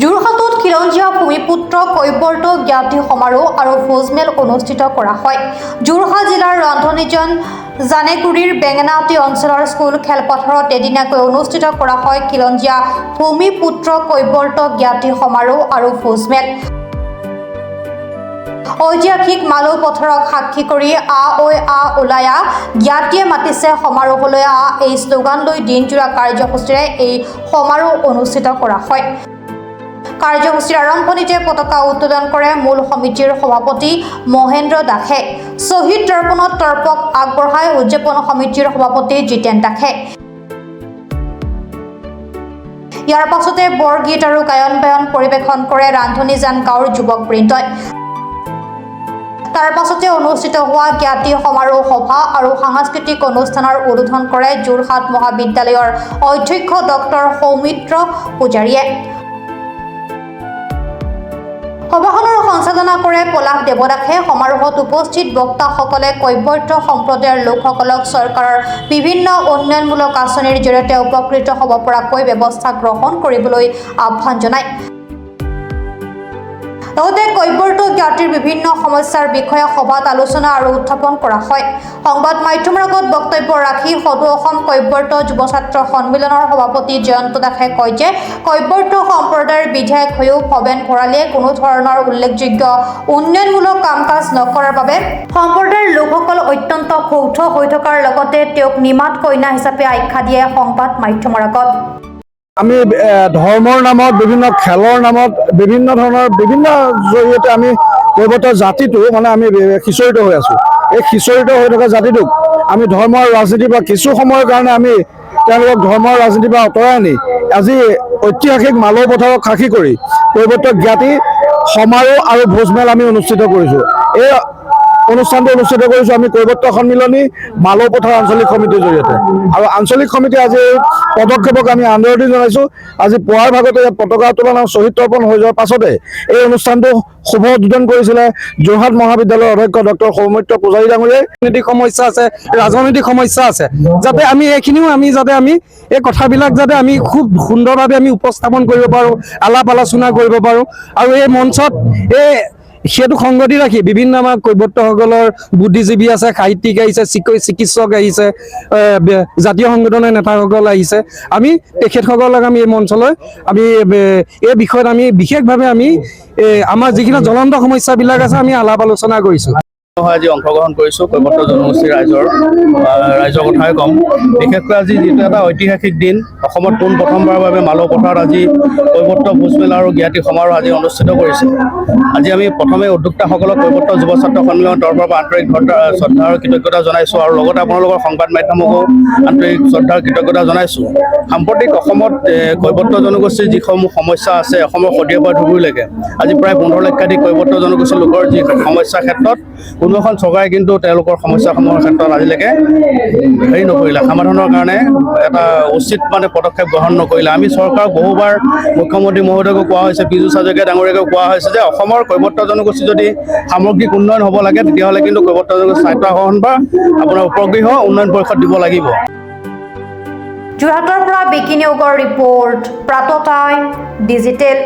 যোৰহাটত খিলঞ্জীয়া ভূমিপুত্ৰ কৈৱৰ্ত জ্ঞাতি সমাৰোহ আৰু ভোজমেল অনুষ্ঠিত কৰা হয়। যোৰহাট জিলাৰ ৰান্ধনীজন জানেগুৰিৰ বেঙেনাআটি অঞ্চলৰ স্কুল খেলপথাৰত এদিনীয়াকৈ অনুষ্ঠিত কৰা হয় খিলঞ্জীয়া ভূমিপুত্ৰ কৈৱৰ্ত জ্ঞাতি সমাৰোহ আৰু ভোজমেল। ঐতিহাসিক মালৌ পথাৰক সাক্ষী কৰি আ ঐ আ ওলাই আ জ্ঞাতিয়ে মাতিছে সমাৰোহলৈ আ এই শ্লোগান লৈ দিনজোৰা কাৰ্যসূচীৰে এই সমাৰোহ অনুষ্ঠিত কৰা হয়। কাৰ্যসূচীৰ আৰম্ভণিতে পতাকা উত্তোলন কৰে মূল সমিতিৰ সভাপতি মহেন্দ্ৰ দাসে। শ্বহীদ তৰ্পণত তৰ্পক আগবঢ়াই উদযাপন সমিতিৰ সভাপতি জিতেন দাসে। ইয়াৰ পাছতে বৰগীত আৰু গায়ন বায়ন পৰিৱেশন কৰে ৰান্ধনীজান গাঁৱৰ যুৱকবৃন্দই। তাৰ পাছতে অনুষ্ঠিত হোৱা জ্ঞাতি সমাৰোহ সভা আৰু সাংস্কৃতিক অনুষ্ঠানৰ উদ্বোধন কৰে যোৰহাট মহাবিদ্যালয়ৰ অধ্যক্ষ ডক্টৰ সৌমিত্ৰ পূজাৰীয়ে। সভাখনৰ সঞ্চালনা কৰে পলাশ দেৱদাসে। সমাৰোহত উপস্থিত বক্তাসকলে কৈৱৰ্ত সম্প্ৰদায়ৰ লোকসকলক চৰকাৰৰ বিভিন্ন উন্নয়নমূলক আঁচনিৰ জৰিয়তে উপকৃত হ'ব পৰাকৈ ব্যৱস্থা গ্ৰহণ কৰিবলৈ আহ্বান জনায়। লগতে কৈৱৰ্ত জ্ঞাতিৰ বিভিন্ন সমস্যাৰ বিষয়ে সভাত আলোচনা আৰু উত্থাপন কৰা হয়। সংবাদ মাধ্যমৰ আগত বক্তব্য ৰাখি সদৌ অসম কৈৱৰ্ত যুৱ ছাত্ৰ সন্মিলনৰ সভাপতি জয়ন্ত দাসে কয় যে কৈৱৰ্ত সম্প্ৰদায়ৰ বিধায়ক হৈও ভৱেন ভৰালীয়ে কোনো ধৰণৰ উল্লেখযোগ্য উন্নয়নমূলক কাম কাজ নকৰাৰ বাবে সম্প্ৰদায়ৰ লোকসকল অত্যন্ত ক্ষুব্ধ হৈ থকাৰ লগতে তেওঁক নিমাত কইনা হিচাপে আখ্যা দিয়ে সংবাদ মাধ্যমৰ আগত। আমি ধৰ্মৰ নামত বিভিন্ন খেলৰ নামত বিভিন্ন ধৰণৰ বিভিন্ন জৰিয়তে আমি কৈৱৰ্ত জাতিটো মানে আমি সিঁচৰিত হৈ আছোঁ। এই সিঁচৰিত হৈ থকা জাতিটোক আমি ধৰ্ম আৰু ৰাজনীতিৰ পৰা কিছু সময়ৰ কাৰণে আমি তেওঁলোকক ধৰ্ম আৰু ৰাজনীতিৰ পৰা আঁতৰাই আনি আজি ঐতিহাসিক মালৌ পথাৰক সাক্ষী কৰি কৈৱৰ্ত জ্ঞাতি সমাৰোহ আৰু ভোজমেল আমি অনুষ্ঠিত কৰিছোঁ। এই অনুষ্ঠানটো অনুষ্ঠিত কৰিছোঁ আমি কৈৱৰ্ত সন্মিলনী মালৌ পথাৰ আঞ্চলিক সমিতিৰ জৰিয়তে। আৰু আঞ্চলিক সমিতিয়ে আজি এই পদক্ষেপক আমি আদৰণি জনাইছোঁ। আজি পুৱাৰ ভাগতে পতাকা উত্তোলন আৰু শ্বহীদ তৰ্পণ হৈ যোৱাৰ পাছতে এই অনুষ্ঠানটো শুভ উদ্বোধন কৰিছিলে যোৰহাট মহাবিদ্যালয়ৰ অধ্যক্ষ ডক্টৰ সৌমিত্ৰ পূজাৰী ডাঙৰীয়াই। ৰাজনৈতিক সমস্যা আছে, ৰাজনৈতিক সমস্যা আছে, যাতে আমি এইখিনিও যাতে আমি এই কথাবিলাক যাতে আমি খুব সুন্দৰভাৱে আমি উপস্থাপন কৰিব পাৰোঁ, আলাপ আলোচনা কৰিব পাৰোঁ। আৰু এই মঞ্চত সেইটো সংগতি ৰাখি বিভিন্ন আমাৰ কৈৱৰ্তসকলৰ বুদ্ধিজীৱী আছে, সাহিত্যিক আহিছে, চিকিৎসক আহিছে, জাতীয় সংগঠনৰ নেতাসকল আহিছে। আমি তেখেতসকলক আমি এই মঞ্চলৈ আমি এই বিষয়ত আমি বিশেষভাৱে আমি আমাৰ যিখিনি জ্বলন্ত সমস্যাবিলাক আছে আমি আলাপ আলোচনা কৰিছোঁ। আজি অংশগ্ৰহণ কৰিছোঁ কৈৱৰ্ত জনগোষ্ঠীৰ ৰাইজৰ কথাই ক'ম। বিশেষকৈ আজি যিটো এটা ঐতিহাসিক দিন, অসমত পোনপ্ৰথমবাৰৰ বাবে মালৌ পথাৰত আজি কৈৱৰ্ত ভোজমেল আৰু জ্ঞাতি সমাৰোহ আজি অনুষ্ঠিত কৰিছে। আজি আমি প্ৰথমে উদ্যোক্তাসকলক কৈৱৰ্ত যুৱ ছাত্ৰ সন্মিলনৰ তৰফৰ পৰা আন্তৰিক শ্ৰদ্ধা আৰু কৃতজ্ঞতা জনাইছোঁ আৰু লগতে আপোনালোকৰ সংবাদ মাধ্যমকো আন্তৰিক শ্ৰদ্ধা আৰু কৃতজ্ঞতা জনাইছোঁ। সাম্প্ৰতিক অসমত কৈৱৰ্ত জনগোষ্ঠীৰ যিসমূহ সমস্যা আছে অসমৰ শদিয়াৰ পৰা ধুবুৰীলৈকে আজি প্ৰায় 15 লক্ষাধিক কৈৱৰ্ত জনগোষ্ঠীৰ লোকৰ যি সমস্যাৰ ক্ষেত্ৰত কোনো এখন চৰকাৰে কিন্তু তেওঁলোকৰ সমস্যাসমূহৰ ক্ষেত্ৰত আজিলৈকে হেৰি নকৰিলে, সমাধানৰ কাৰণে এটা উচিত পদক্ষেপ গ্ৰহণ নকৰিলে। আমি চৰকাৰক বহুবাৰ মুখ্যমন্ত্ৰী মহোদয়কো কোৱা হৈছে, পীযুষ হাজৰিকা ডাঙৰীয়াকো কোৱা হৈছে যে অসমৰ কৈৱৰ্ত জনগোষ্ঠী যদি সামগ্ৰিক উন্নয়ন হ'ব লাগে তেতিয়াহ'লে কিন্তু কৈৱৰ্ত জনগোষ্ঠী স্বায়ত্ব শাসন বা আপোনাৰ উপগৃহ উন্নয়ন পৰিষদ দিব লাগিব। যোৰহাটৰ পৰা বিকি নিয়োগৰ ৰিপৰ্ট, প্ৰাতঃ টাইম ডিজিটেল।